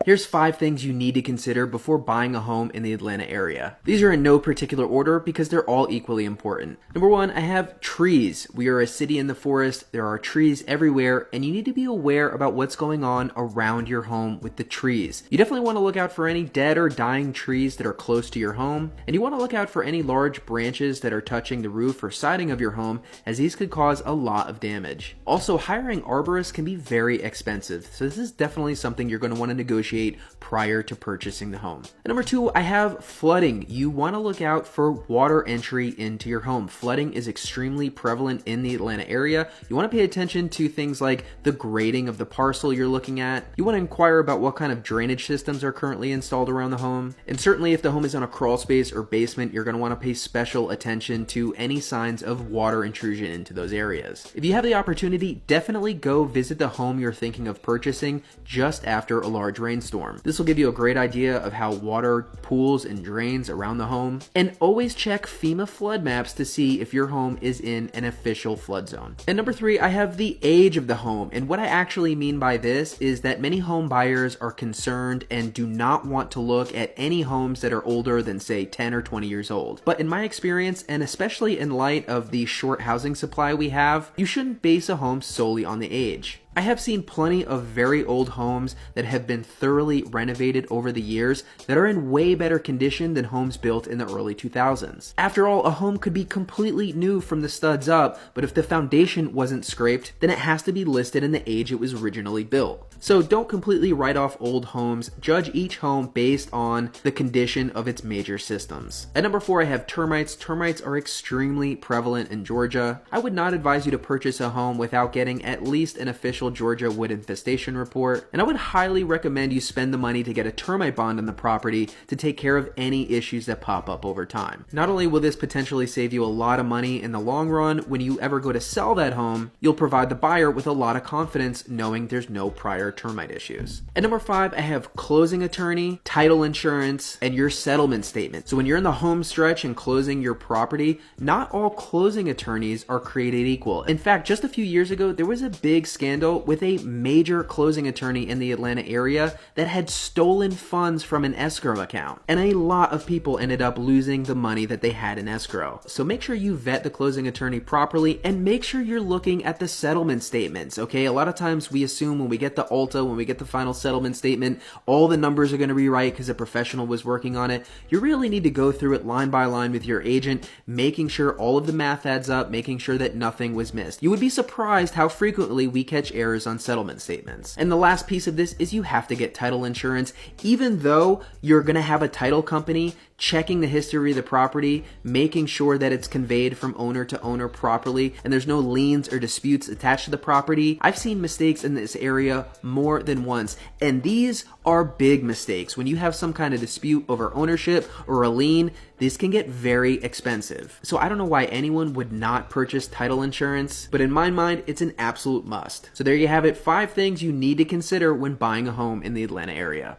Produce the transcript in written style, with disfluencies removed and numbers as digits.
Here's 5 things you need to consider before buying a home in the Atlanta area. These are in no particular order because they're all equally important. Number 1, I have trees. We are a city in the forest. There are trees everywhere, and you need to be aware about what's going on around your home with the trees. You definitely want to look out for any dead or dying trees that are close to your home, and you want to look out for any large branches that are touching the roof or siding of your home, as these could cause a lot of damage. Also, hiring arborists can be very expensive, so this is definitely something you're going to want to negotiate prior to purchasing the home. And number 2, I have flooding. You want to look out for water entry into your home. Flooding is extremely prevalent in the Atlanta area. You want to pay attention to things like the grading of the parcel you're looking at. You want to inquire about what kind of drainage systems are currently installed around the home. And certainly if the home is on a crawl space or basement, you're going to want to pay special attention to any signs of water intrusion into those areas. If you have the opportunity, definitely go visit the home you're thinking of purchasing just after a large rainstorm. This will give you a great idea of how water pools and drains around the home. And always check FEMA flood maps to see if your home is in an official flood zone. And number 3, I have the age of the home. And what I actually mean by this is that many home buyers are concerned and do not want to look at any homes that are older than, say, 10 or 20 years old. But in my experience, and especially in light of the short housing supply we have, you shouldn't base a home solely on the age. I have seen plenty of very old homes that have been thoroughly renovated over the years that are in way better condition than homes built in the early 2000s. After all, a home could be completely new from the studs up, but if the foundation wasn't scraped, then it has to be listed in the age it was originally built. So don't completely write off old homes. Judge each home based on the condition of its major systems. At number 4, I have termites. Termites are extremely prevalent in Georgia. I would not advise you to purchase a home without getting at least an official Georgia wood infestation report, and I would highly recommend you spend the money to get a termite bond on the property to take care of any issues that pop up over time. Not only will this potentially save you a lot of money in the long run, when you ever go to sell that home, you'll provide the buyer with a lot of confidence knowing there's no prior termite issues. At number 5, I have closing attorney, title insurance, and your settlement statement. So when you're in the home stretch and closing your property, not all closing attorneys are created equal. In fact, just a few years ago, there was a big scandal with a major closing attorney in the Atlanta area that had stolen funds from an escrow account. And a lot of people ended up losing the money that they had in escrow. So make sure you vet the closing attorney properly and make sure you're looking at the settlement statements, okay? A lot of times we assume when we get the ALTA, when we get the final settlement statement, all the numbers are going to be right because a professional was working on it. You really need to go through it line by line with your agent, making sure all of the math adds up, making sure that nothing was missed. You would be surprised how frequently we catch errors on settlement statements. And the last piece of this is you have to get title insurance. Even though you're going to have a title company, checking the history of the property, making sure that it's conveyed from owner to owner properly, and there's no liens or disputes attached to the property. I've seen mistakes in this area more than once, and these are big mistakes. When you have some kind of dispute over ownership or a lien, this can get very expensive. So I don't know why anyone would not purchase title insurance, but in my mind, it's an absolute must. So there you have it, 5 things you need to consider when buying a home in the Atlanta area.